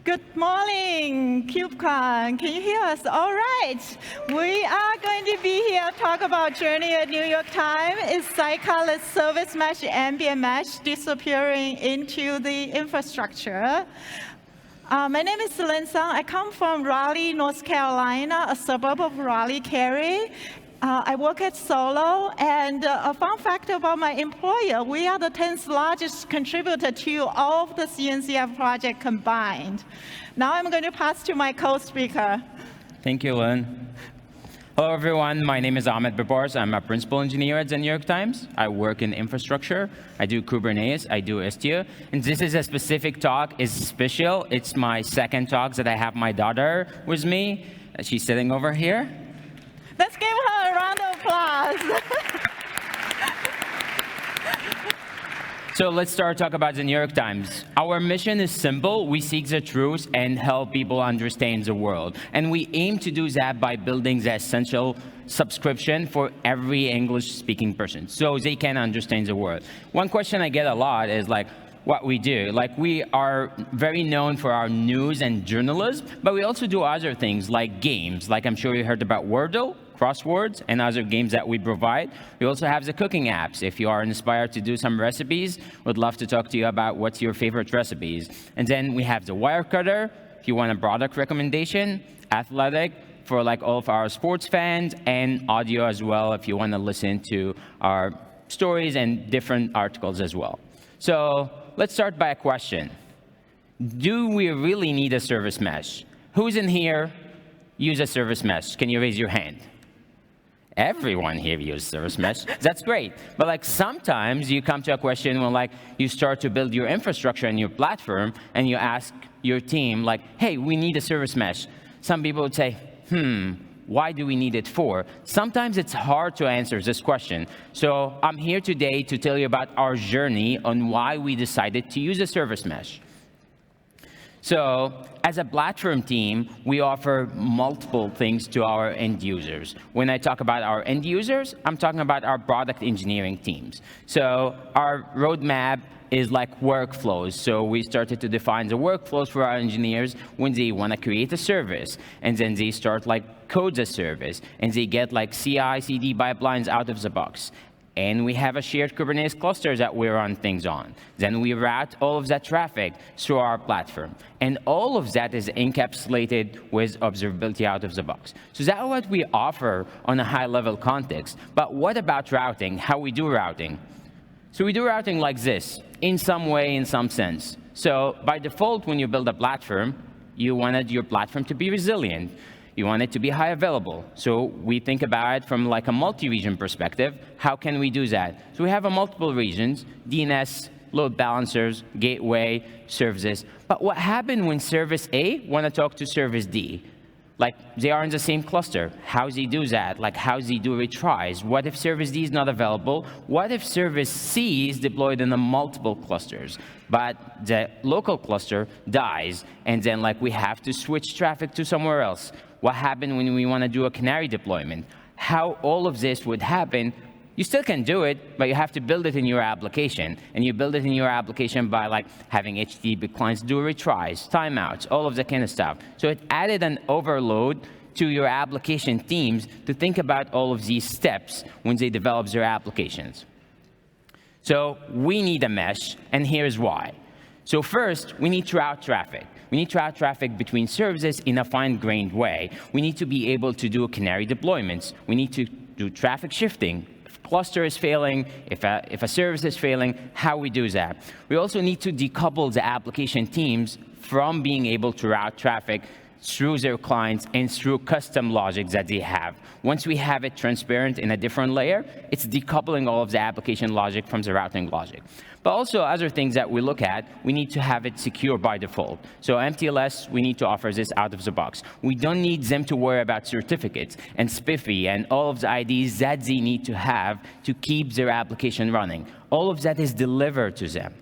Good morning, KubeCon. Can you hear us? All right. We are going to be here to talk about journey at New York Times. Is Sidecar-Less service mesh, ambient mesh disappearing into the infrastructure? My name is Lin Song. I come from Raleigh, North Carolina, a suburb of Raleigh, Cary. I work at Solo, and a fun fact about my employer, we are the 10th largest contributor to all of the CNCF project combined. Now I'm going to pass to my co-speaker. Thank you, Lynn. Hello, everyone. My name is Ahmed Bebars. I'm a principal engineer at the New York Times. I work in infrastructure. I do Kubernetes. I do Istio. And this is a specific talk. It's special. It's my second talk that I have my daughter with me. She's sitting over here. Let's give her a round of applause. So let's start talk about the New York Times. Our mission is simple. We seek the truth and help people understand the world. And we aim to do that by building the essential subscription for every English-speaking person so they can understand the world. One question I get a lot is like, what we do. Like, we are very known for our news and journalism, but we also do other things like games. Like, I'm sure you heard about Wordle, crosswords, and other games that we provide. We also have the cooking apps. If you are inspired to do some recipes, we'd love to talk to you about what's your favorite recipes. And then we have the Wirecutter, if you want a product recommendation, Athletic, for like all of our sports fans, and audio as well, if you want to listen to our stories and different articles as well. So let's start by a question. Do we really need a service mesh? Who's in here use a service mesh? Can you raise your hand? Everyone here uses service mesh. That's great. But like sometimes you come to a question when like you start to build your infrastructure and your platform and you ask your team like, hey, we need a service mesh. Some people would say, why do we need it for? Sometimes it's hard to answer this question. So I'm here today to tell you about our journey on why we decided to use a service mesh. So as a platform team, we offer multiple things to our end users. When I talk about our end users, I'm talking about our product engineering teams. So our roadmap is like workflows. So we started to define the workflows for our engineers when they want to create a service. And then they start like code the service. And they get like CI/CD pipelines out of the box. And we have a shared Kubernetes cluster that we run things on. Then we route all of that traffic through our platform. And all of that is encapsulated with observability out of the box. So that's what we offer on a high-level context. But what about routing? How we do routing? So we do routing like this, in some way, in some sense. So by default, when you build a platform, you wanted your platform to be resilient. You want it to be high available. So we think about it from like a multi-region perspective. How can we do that? So we have a multiple regions, DNS, load balancers, gateway, services. But what happened when service A want to talk to service D? Like, they are in the same cluster. How does he do that? Like, how does he do retries? What if service D is not available? What if service C is deployed in the multiple clusters, but the local cluster dies, and then like we have to switch traffic to somewhere else? What happened when we want to do a canary deployment? How all of this would happen? You still can do it, but you have to build it in your application. And you build it in your application by like having HTTP clients do retries, timeouts, all of that kind of stuff. So it added an overload to your application teams to think about all of these steps when they develop their applications. So we need a mesh, and here's why. So first, we need to route traffic. We need to route traffic between services in a fine-grained way. We need to be able to do canary deployments. We need to do traffic shifting. Cluster is failing, if a service is failing, how we do that. We also need to decouple the application teams from being able to route traffic through their clients and through custom logic that they have. Once we have it transparent in a different layer, it's decoupling all of the application logic from the routing logic. But also other things that we look at, we need to have it secure by default. So MTLS, we need to offer this out of the box. We don't need them to worry about certificates and SPIFFE and all of the IDs that they need to have to keep their application running. All of that is delivered to them.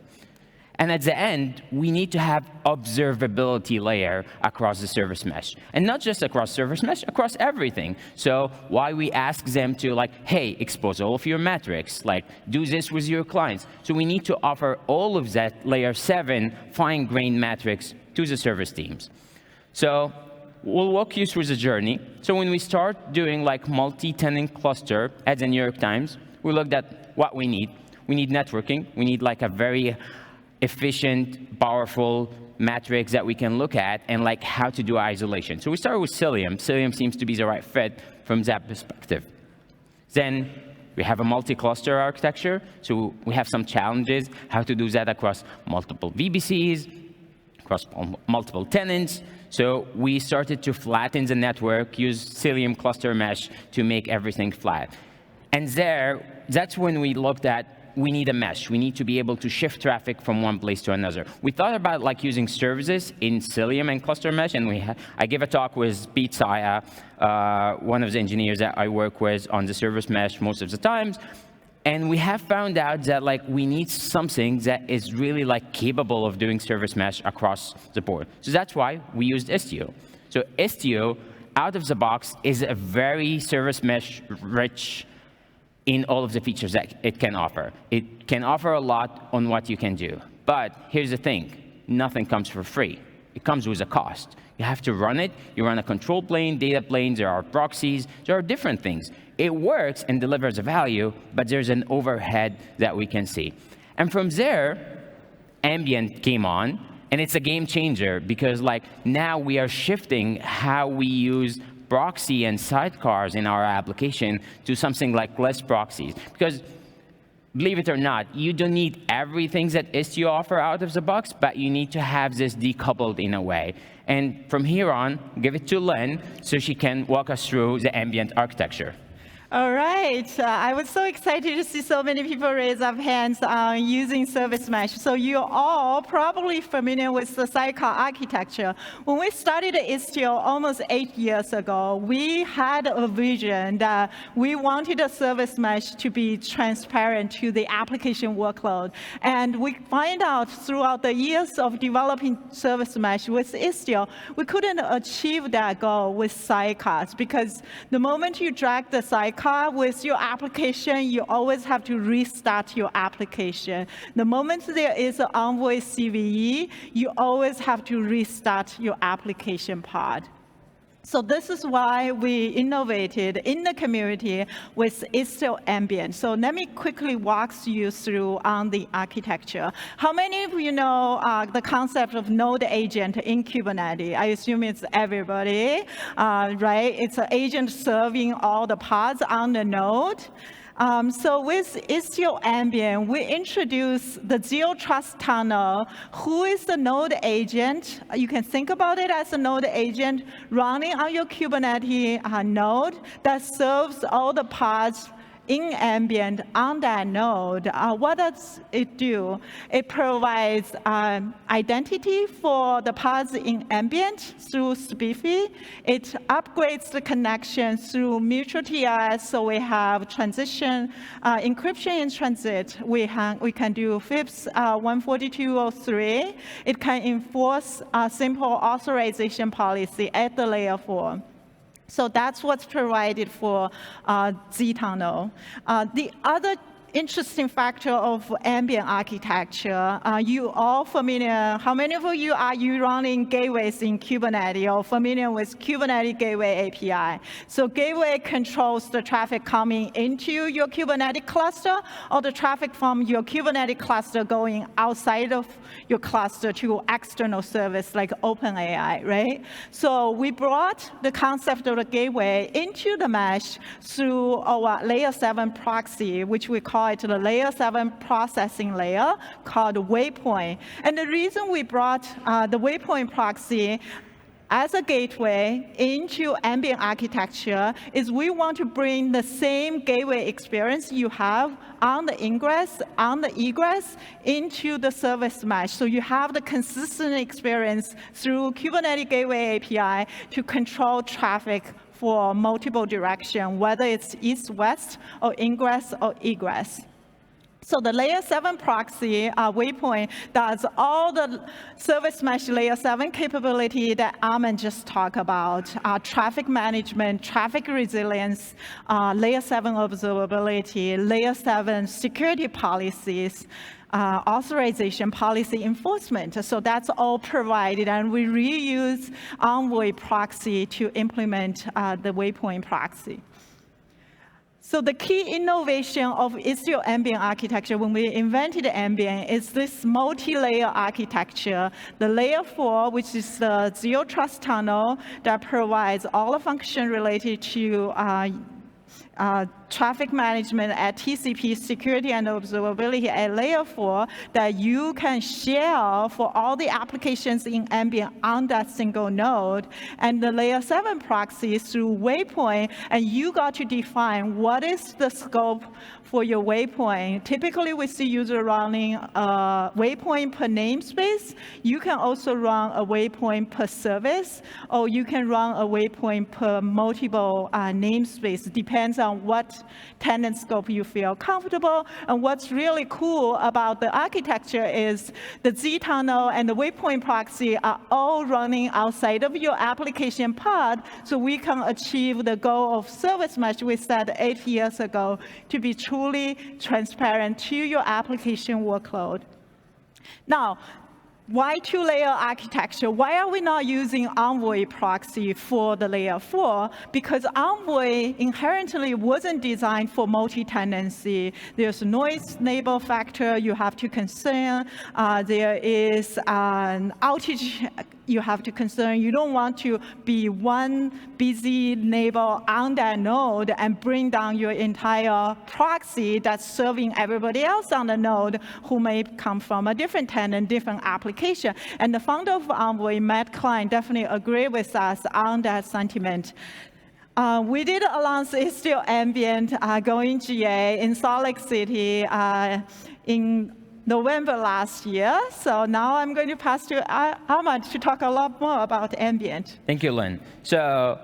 And at the end, we need to have observability layer across the service mesh. And not just across service mesh, across everything. So why we ask them to like, hey, expose all of your metrics, like do this with your clients. So we need to offer all of that layer 7 fine-grained metrics to the service teams. So we'll walk you through the journey. So when we start doing like multi-tenant cluster at the New York Times, we looked at what we need. We need networking. We need like a very efficient, powerful matrix that we can look at and like how to do isolation. So we started with Cilium. Cilium seems to be the right fit from that perspective. Then we have a multi-cluster architecture. So we have some challenges, how to do that across multiple VPCs, across multiple tenants. So we started to flatten the network, use Cilium cluster mesh to make everything flat. And that's when we looked at, we need a mesh. We need to be able to shift traffic from one place to another. We thought about like using services in Cilium and cluster mesh, and I gave a talk with Pete Saya, one of the engineers that I work with on the service mesh most of the times. And we have found out that like we need something that is really like capable of doing service mesh across the board. So that's why we used Istio. So Istio, out of the box, is a very service mesh rich in all of the features that it can offer. It can offer a lot on what you can do. But here's the thing, nothing comes for free. It comes with a cost. You have to run it. You run a control plane, data planes, there are proxies, there are different things. It works and delivers a value, but there's an overhead that we can see. And from there, ambient came on, and it's a game changer because like now we are shifting how we use proxy and sidecars in our application to something like less proxies. Because believe it or not, you don't need everything that Istio offer out of the box, but you need to have this decoupled in a way. And from here on, give it to Lynn so she can walk us through the ambient architecture. All right. I was so excited to see so many people raise up hands on using service mesh. So you're all probably familiar with the sidecar architecture. When we started Istio almost 8 years ago, we had a vision that we wanted a service mesh to be transparent to the application workload. And we find out throughout the years of developing service mesh with Istio, we couldn't achieve that goal with sidecars because the moment you drag the sidecar with your application, you always have to restart your application. The moment there is an Envoy CVE, you always have to restart your application pod. So this is why we innovated in the community with Istio Ambient. So let me quickly walk you through on the architecture. How many of you know the concept of node agent in Kubernetes? I assume it's everybody, right? It's an agent serving all the pods on the node. So with Istio Ambient, we introduce the Zero Trust Tunnel. Who is the node agent? You can think about it as a node agent running on your Kubernetes node that serves all the pods in ambient on that node. What does it do? It provides identity for the pods in ambient through SPIFFE. It upgrades the connection through mutual TLS, so we have transition, encryption in transit. We can do FIPS 142.03. It can enforce a simple authorization policy at the layer 4. So that's what's provided for Z-Tunnel. The other interesting factor of ambient architecture, you all familiar, how many of you are running gateways in Kubernetes or familiar with Kubernetes Gateway API? So gateway controls the traffic coming into your Kubernetes cluster or the traffic from your Kubernetes cluster going outside of your cluster to external service like OpenAI, right? So we brought the concept of the gateway into the mesh through our layer 7 proxy, which we call it the layer 7 processing layer called Waypoint. And the reason we brought the Waypoint proxy as a gateway into ambient architecture is we want to bring the same gateway experience you have on the ingress, on the egress, into the service mesh. So you have the consistent experience through Kubernetes Gateway API to control traffic for multiple directions, whether it's east-west or ingress or egress. So the layer 7 proxy waypoint does all the service mesh layer 7 capability that Ahmed just talked about, traffic management, traffic resilience, layer 7 observability, layer 7 security policies, authorization policy enforcement. So that's all provided, and we reuse Envoy proxy to implement the waypoint proxy. So the key innovation of Istio ambient architecture when we invented ambient is this multi-layer architecture. The layer 4, which is the zero trust tunnel that provides all the function related to traffic management at TCP, security and observability at layer 4 that you can share for all the applications in ambient on that single node. And the layer 7 proxy through waypoint, and you got to define what is the scope for your waypoint. Typically, we see user running a waypoint per namespace. You can also run a waypoint per service, or you can run a waypoint per multiple namespace. Depends on what tenant scope you feel comfortable. And what's really cool about the architecture is the Z-tunnel and the waypoint proxy are all running outside of your application pod, so we can achieve the goal of service mesh we said 8 years ago to be truly transparent to your application workload. Now, why two-layer architecture? Why are we not using Envoy proxy for the layer 4? Because Envoy inherently wasn't designed for multi-tenancy. There's noise neighbor factor you have to consider. There is an outage you have to consider. You don't want to be one busy neighbor on that node and bring down your entire proxy that's serving everybody else on the node who may come from a different tenant, different application. And the founder of Envoy, Matt Klein, definitely agree with us on that sentiment. We did announce Istio ambient going GA in Salt Lake City in November last year. So now I'm going to pass to Ahmed to talk a lot more about ambient. Thank you, Lynn. So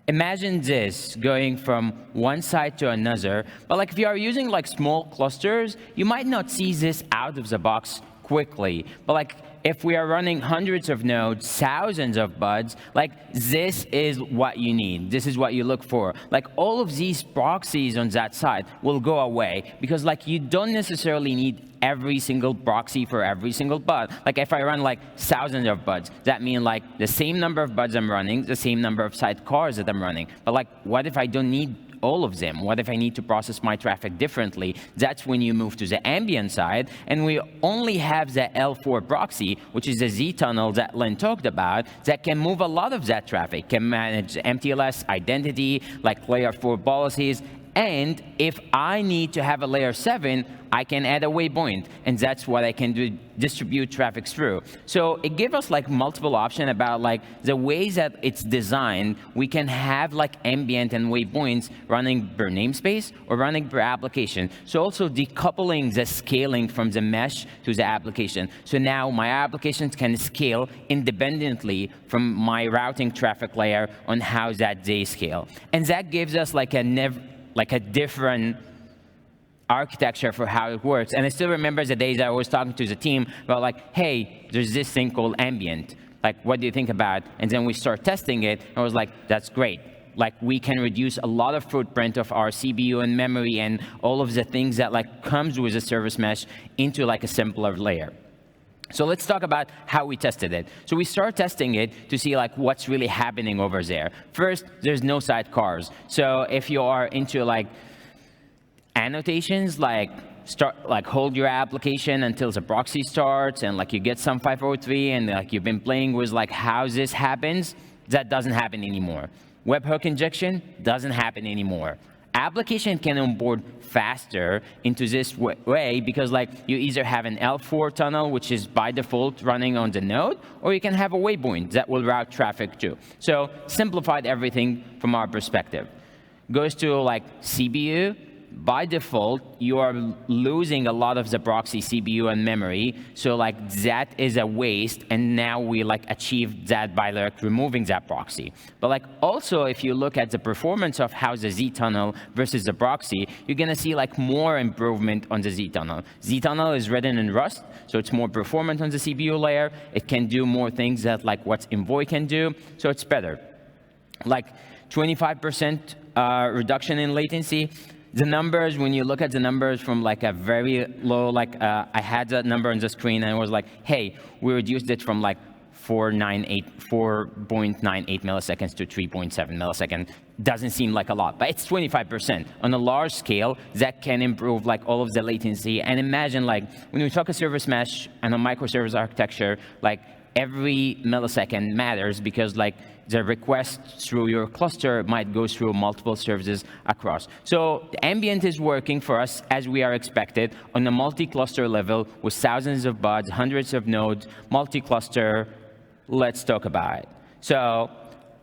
imagine this going from one side to another. But like if you are using like small clusters, you might not see this out of the box quickly. But like if we are running hundreds of nodes, thousands of buds, like this is what you need. This is what you look for. Like all of these proxies on that side will go away because like you don't necessarily need every single proxy for every single bud. Like if I run like thousands of buds, that means like the same number of buds I'm running, the same number of sidecars that I'm running. But like what if I don't need all of them? What if I need to process my traffic differently? That's when you move to the ambient side, and we only have the L4 proxy, which is the Z-tunnel that Lynn talked about, that can move a lot of that traffic, can manage MTLS, identity, like layer 4 policies, and if I need to have a layer 7, I can add a waypoint, and that's what I can do, distribute traffic through. So it gives us like multiple options about like the ways that it's designed. We can have like ambient and waypoints running per namespace or running per application. So also decoupling the scaling from the mesh to the application. So now my applications can scale independently from my routing traffic layer on how that they scale. And that gives us like a different architecture for how it works. And I still remember the days I was talking to the team about like, hey, there's this thing called ambient. Like, what do you think about it? And then we start testing it, and I was like, that's great. Like, we can reduce a lot of footprint of our CPU and memory and all of the things that like comes with a service mesh into like a simpler layer. So let's talk about how we tested it. So we start testing it to see like what's really happening over there. First, there's no sidecars. So if you are into like annotations, like hold your application until the proxy starts, and like you get some 503, and like you've been playing with like how this happens, that doesn't happen anymore. Webhook injection doesn't happen anymore. Application can onboard faster into this way because like you either have an L4 tunnel, which is by default running on the node, or you can have a waypoint that will route traffic to. So simplified everything from our perspective. Goes to like CPU, by default, you are losing a lot of the proxy CPU and memory. So like that is a waste, and now we like achieved that by like removing that proxy. But like also, if you look at the performance of how the Z-tunnel versus the proxy, you're gonna see like more improvement on the Z-tunnel. Z-tunnel is written in Rust, so it's more performant on the CPU layer. It can do more things that like what Envoy can do, so it's better. Like 25% reduction in latency. The numbers, when you look at the numbers from like a very low, like I had that number on the screen and it was like, hey, we reduced it from like 4.98 milliseconds to 3.7 milliseconds. Doesn't seem like a lot, but it's 25%. On a large scale, that can improve like all of the latency. And imagine like when we talk a service mesh and a microservice architecture, like every millisecond matters because like the request through your cluster might go through multiple services across. So the ambient is working for us as we are expected on a multi-cluster level with thousands of buds, hundreds of nodes, multi-cluster. Let's talk about it. So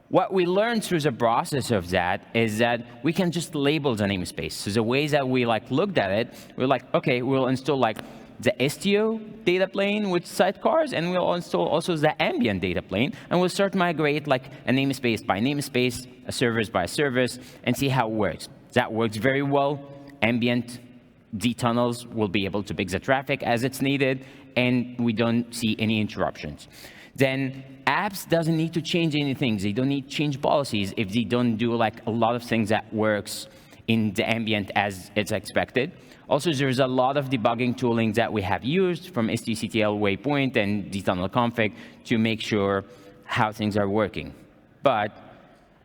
what we learned through the process of that is that we can just label the namespace. So the ways that we like looked at it, we're like, okay, we'll install like the Istio data plane with sidecars, and we'll install also the ambient data plane, and we'll start migrate like a namespace by namespace, a service by service, and see how it works. That works very well. Ambient Z-tunnels will be able to pick the traffic as it's needed, and we don't see any interruptions. Then apps doesn't need to change anything. They don't need to change policies if they don't do like a lot of things that works in the ambient as it's expected. Also, there's a lot of debugging tooling that we have used from STCTL Waypoint and Z-tunnel config to make sure how things are working. But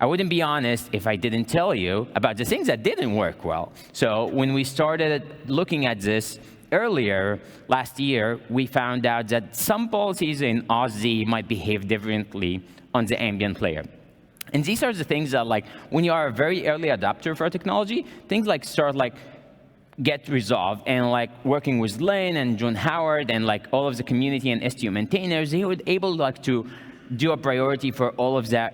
I wouldn't be honest if I didn't tell you about the things that didn't work well. So when we started looking at this earlier last year, we found out that some policies in OSZ might behave differently on the ambient layer. And these are the things that, like, when you are a very early adopter for a technology, things like start like get resolved. And like working with Lynn and John Howard and like all of the community and Istio maintainers, they were able like to do a priority for all of the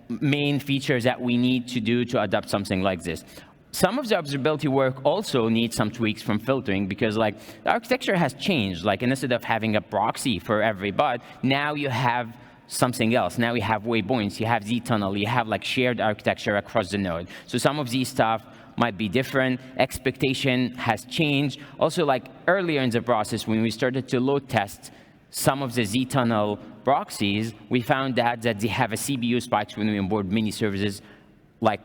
main features that we need to do to adopt something like this. Some of the observability work also needs some tweaks from filtering because like the architecture has changed. Like instead of having a proxy for every bud, now you have something else. Now you have waypoints, you have Z-tunnel, you have like shared architecture across the node. So some of these stuff might be different. Expectation has changed. Also, like earlier in the process, when we started to load test some of the Z-tunnel proxies, we found out that they have a CPU spikes when we onboard mini services, like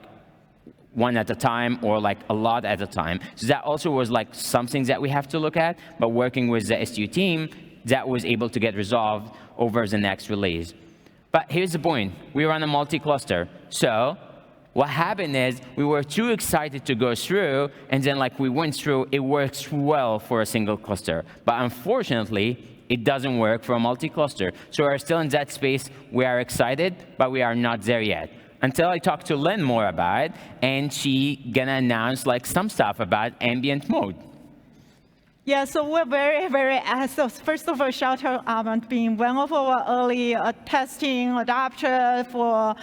one at a time or like a lot at a time. So that also was like something that we have to look at, but working with the Istio team, that was able to get resolved over the next release. But here's the point. We run a multi-cluster. So what happened is we were too excited to go through, and then like we went through, it works well for a single cluster. But unfortunately, it doesn't work for a multi-cluster. So we're still in that space. We are excited, but we are not there yet. Until I talk to Lynn more about it, and she gonna announce like some stuff about ambient mode. Yeah, so we're very, very, so first of all, shout out Ahmed being one of our early testing adopter for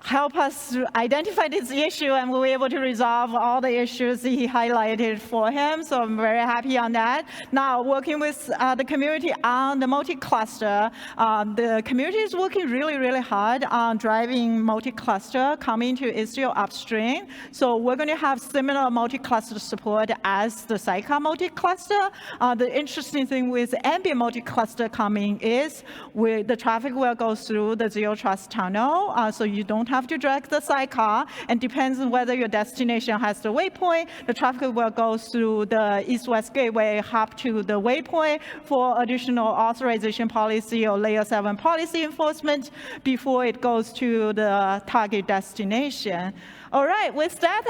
help us identify this issue, and we were able to resolve all the issues he highlighted for him. So I'm very happy on that. Now, working with the community on the multi-cluster, the community is working really, really hard on driving multi-cluster coming to Istio upstream. So we're going to have similar multi-cluster support as the Sidecar multi-cluster. The interesting thing with ambient multi-cluster coming is the traffic will go through the zero trust tunnel, so you don't have to drag the sidecar, and depends on whether your destination has the waypoint, the traffic will go through the east-west gateway, hop to the waypoint for additional authorization policy or layer 7 policy enforcement before it goes to the target destination. All right, with that,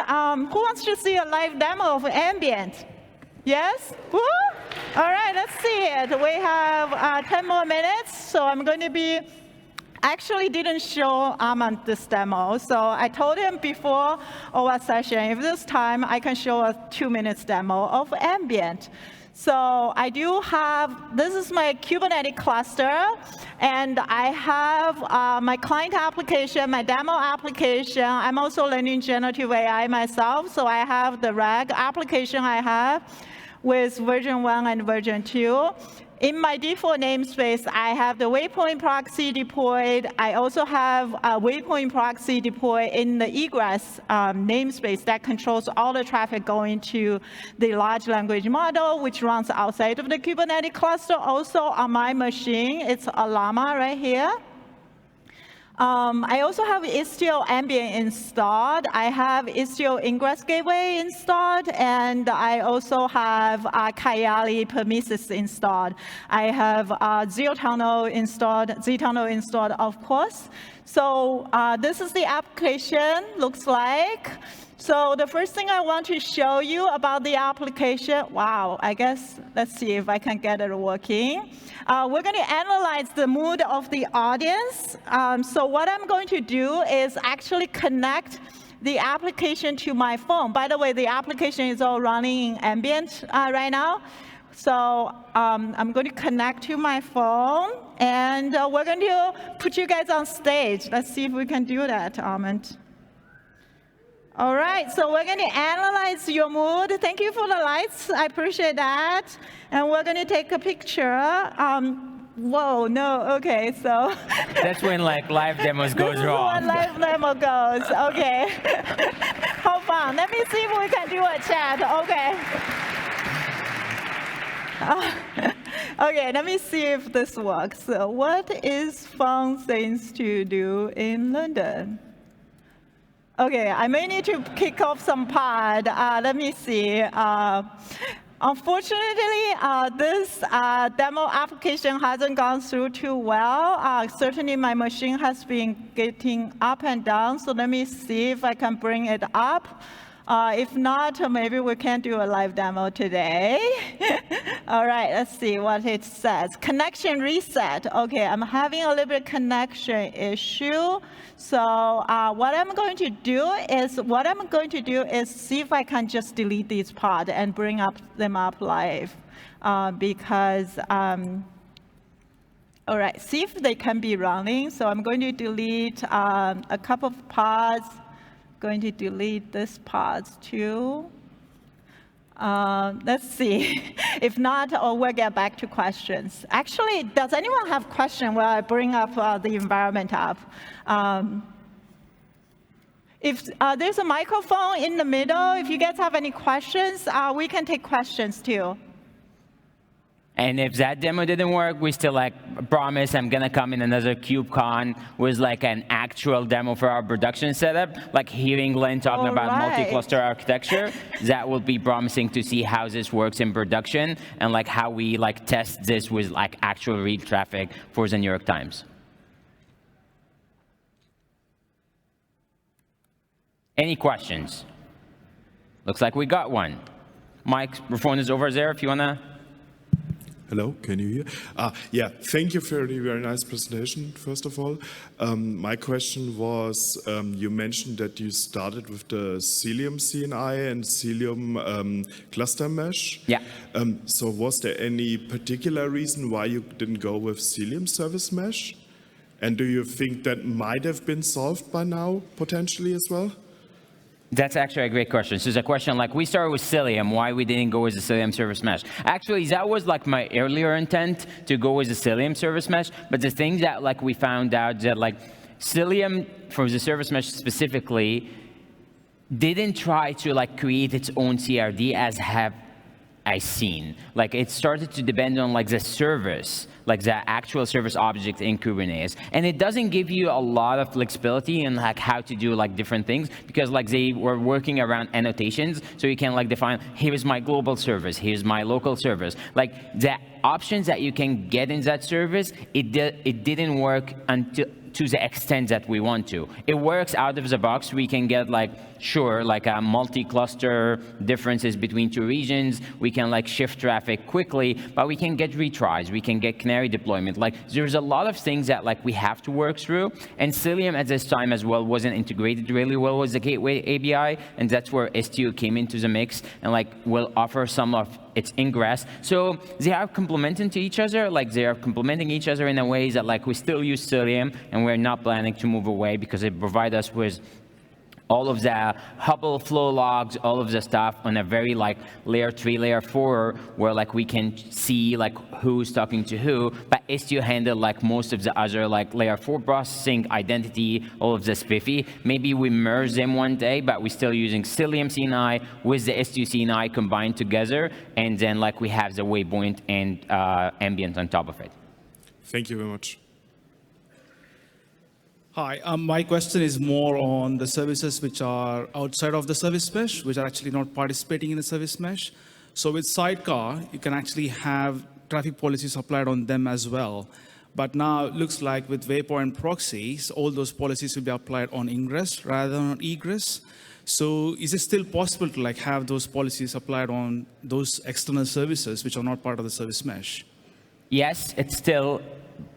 who wants to see a live demo of ambient? Yes? Woo? All right, let's see it. We have 10 more minutes, so I'm going to be actually didn't show Ahmed this demo. So I told him before our session, if this time I can show a 2 minutes demo of ambient. So I do have, this is my Kubernetes cluster, and I have my client application, my demo application. I'm also learning generative AI myself, so I have the RAG application I have with version 1 and version 2. In my default namespace, I have the waypoint proxy deployed. I also have a waypoint proxy deployed in the egress namespace that controls all the traffic going to the large language model, which runs outside of the Kubernetes cluster. Also on my machine, it's a Llama right here. I also have Istio ambient installed. I have Istio ingress gateway installed, and I also have Kayali Prometheus installed. I have zTunnel installed, of course. So this is the application, looks like. So the first thing I want to show you about the application, wow, I guess, let's see if I can get it working. We're going to analyze the mood of the audience. So what I'm going to do is actually connect the application to my phone. By the way, the application is all running in ambient right now. So I'm going to connect to my phone, and we're going to put you guys on stage. Let's see if we can do that, Ahmed. All right, so we're going to analyze your mood. Thank you for the lights. I appreciate that. And we're going to take a picture. Whoa, no, okay, so. That's when like live demos goes wrong. This is when live demo goes, okay. How fun. Let me see if we can do a chat, okay. Okay, let me see if this works. So what is fun things to do in London? Okay, I may need to kick off some pod. Let me see. Unfortunately, this demo application hasn't gone through too well. Certainly, my machine has been getting up and down, so let me see if I can bring it up. If not, maybe we can do a live demo today. All right, let's see what it says. Connection reset. Okay, I'm having a little bit connection issue. So what I'm going to do is see if I can just delete these pods and bring them up live, because. All right, see if they can be running. So I'm going to delete a couple of pods. Going to delete this pods too. Let's see. If not, we'll get back to questions. Actually, does anyone have questions while I bring up the environment up? If there's a microphone in the middle, if you guys have any questions, we can take questions too. And if that demo didn't work, we still like promise I'm gonna come in another KubeCon with like an actual demo for our production setup, like hearing Lynn talking about multi-cluster architecture. That will be promising to see how this works in production and like how we like test this with like actual read traffic for the New York Times. Any questions? Looks like we got one. Microphone is over there if you wanna. Hello, can you hear? Yeah, thank you for the very nice presentation, first of all. My question was, you mentioned that you started with the Cilium CNI and Cilium cluster mesh. Yeah. So was there any particular reason why you didn't go with Cilium service mesh? And do you think that might have been solved by now, potentially as well? That's actually a great question. So it's a question like, we started with Cilium, why we didn't go with the Cilium service mesh? Actually, that was like my earlier intent to go with the Cilium service mesh, but the thing that like we found out that like Cilium, for the service mesh specifically, didn't try to like create its own CRD as have I seen. Like it started to depend on like the service, like the actual service object in Kubernetes. And it doesn't give you a lot of flexibility in like how to do like different things, because like they were working around annotations. So you can like define, here's my global service, here's my local service. Like the options that you can get in that service, it didn't work until to the extent that we want to. It works out of the box. We can get like, sure, like a multi-cluster differences between two regions. We can like shift traffic quickly, but we can get retries. We can get canary deployment. Like there's a lot of things that like we have to work through. And Cilium at this time as well wasn't integrated really well with the gateway ABI, and that's where Istio came into the mix and like will offer some of its ingress. So they are complementing to each other, like they are complementing each other in a way that like we still use Cilium and we're not planning to move away because it provides us with all of the Hubble flow logs, all of the stuff on a very like layer 3, layer 4, where like we can see like who's talking to who, but Istio handle like most of the other like layer 4 processing, identity, all of the spiffy. Maybe we merge them one day, but we're still using Cilium CNI with the Istio CNI combined together, and then like we have the waypoint and ambient on top of it. Thank you very much. Hi, my question is more on the services which are outside of the service mesh, which are actually not participating in the service mesh. So with Sidecar, you can actually have traffic policies applied on them as well. But now it looks like with waypoint proxies, all those policies will be applied on ingress rather than on egress. So is it still possible to like have those policies applied on those external services which are not part of the service mesh? Yes, it's still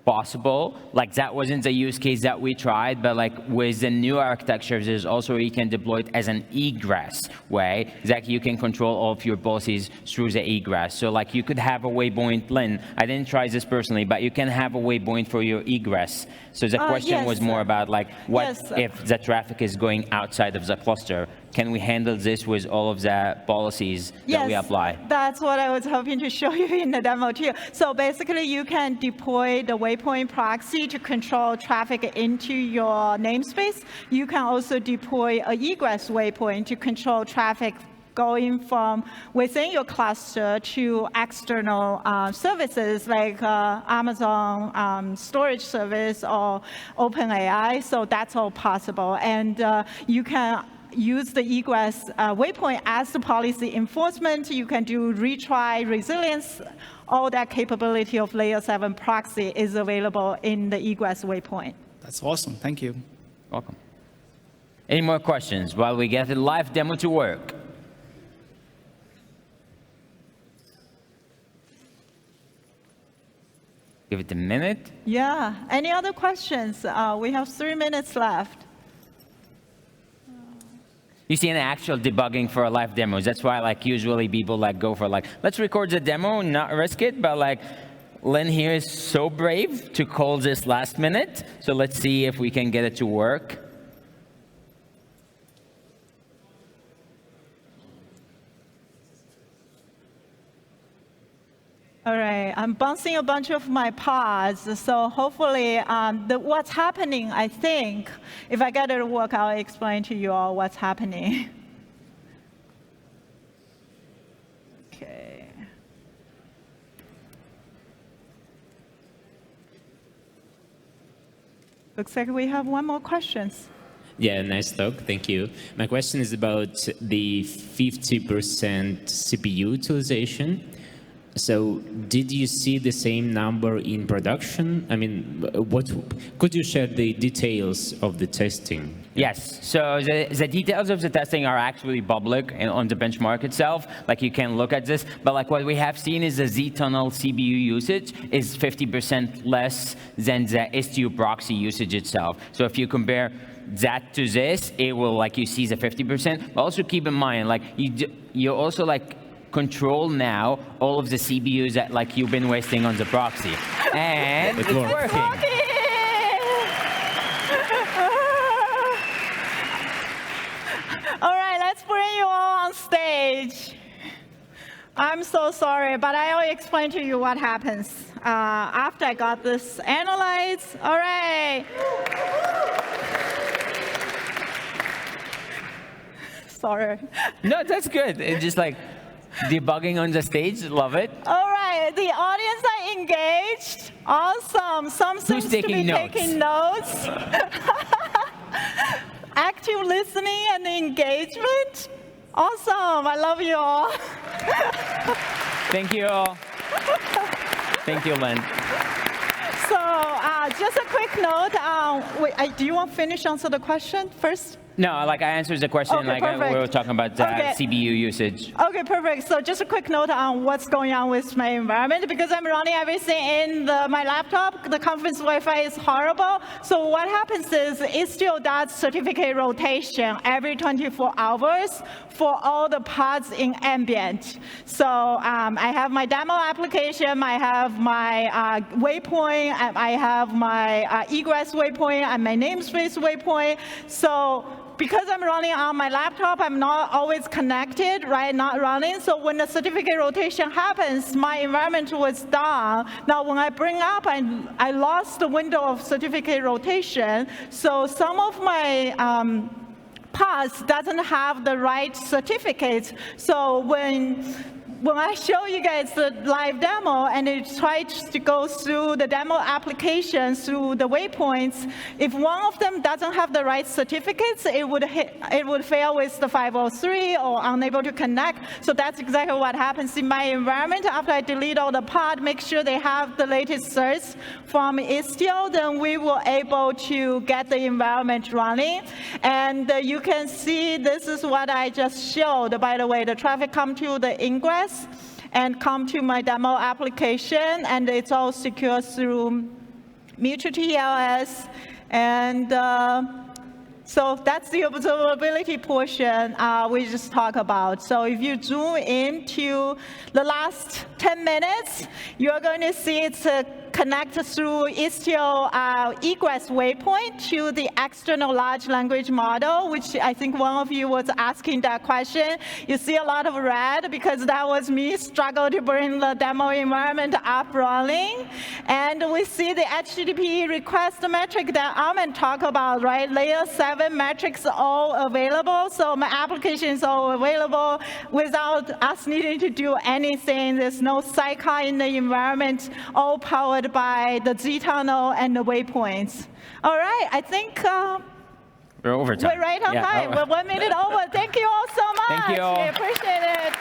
possible. Like that wasn't the use case that we tried, but like with the new architectures, there's also you can deploy it as an egress way. Exactly, you can control all of your policies through the egress. So like you could have a waypoint, Lynn. I didn't try this personally, but you can have a waypoint for your egress. So the question was more about like what if the traffic is going outside of the cluster? Can we handle this with all of the policies that we apply? That's what I was hoping to show you in the demo too. So basically, you can deploy the waypoint proxy to control traffic into your namespace. You can also deploy an egress waypoint to control traffic going from within your cluster to external services like Amazon storage service or OpenAI. So that's all possible. And you can use the egress waypoint as the policy enforcement. You can do retry, resilience. All that capability of layer 7 proxy is available in the egress waypoint. That's awesome. Thank you. Welcome. Any more questions while we get the live demo to work? Give it a minute. Yeah. Any other questions? We have 3 minutes left. You see an actual debugging for a live demos. That's why like usually people like go for like, let's record the demo, not risk it. But like Lynn here is so brave to call this last minute. So let's see if we can get it to work. All right, I'm bouncing a bunch of my pods, so hopefully what's happening, I think, if I get it to work, I'll explain to you all what's happening. Okay. Looks like we have one more question. Yeah, nice talk. Thank you. My question is about the 50% CPU utilization. So did you see the same number in production? I mean, could you share the details of the testing? Yes, so the details of the testing are actually public and on the benchmark itself. Like you can look at this, but like what we have seen is the Z-tunnel CPU usage is 50% less than the Istio proxy usage itself. So if you compare that to this, it will like you see the 50%. But also keep in mind, like you also like control now all of the CPUs that like you've been wasting on the proxy, and it's working. All right, let's bring you all on stage. I'm so sorry, but I'll explain to you what happens after I got this analyzed. All right. Sorry. No, that's good. It's just like debugging on the stage, love it. All right, the audience are engaged. Awesome. Some seems to be taking notes. Active listening and engagement. Awesome. I love you all. Thank you all. Thank you, Lynn. So just a quick note. Do you want to finish answer the question first? No, like I answered the question, Okay, like perfect. we were talking about Okay. CPU usage. Okay, perfect. So just a quick note on what's going on with my environment. Because I'm running everything in my laptop, the conference Wi-Fi is horrible. So what happens is Istio does certificate rotation every 24 hours for all the pods in ambient. So I have my demo application, I have my waypoint, I have my egress waypoint, and my namespace waypoint. So because I'm running on my laptop, I'm not always connected, right? Not running. So when the certificate rotation happens, my environment was down. Now, when I bring up, I lost the window of certificate rotation. So some of my pods doesn't have the right certificates. So when I show you guys the live demo and it tries to go through the demo application through the waypoints, if one of them doesn't have the right certificates, it would fail with the 503 or unable to connect. So that's exactly what happens in my environment. After I delete all the pod, make sure they have the latest certs from Istio, then we were able to get the environment running. And you can see this is what I just showed. By the way, the traffic come to the ingress and come to my demo application, and it's all secure through mutual TLS. And so that's the observability portion we just talked about. So if you zoom into the last 10 minutes, you're going to see it's connected through Istio egress waypoint to the external large language model, which I think one of you was asking that question. You see a lot of red because that was me struggle to bring the demo environment up running. And we see the HTTP request metric that Ahmed talked about, right? Layer 7 metrics all available. So my application is all available without us needing to do anything. There's no sidecar in the environment, all powered by the Z-tunnel and the waypoints. All right, I think We're over time. we're right on Yeah. time. We're 1 minute over. Thank you all so much. Thank you all. We appreciate it.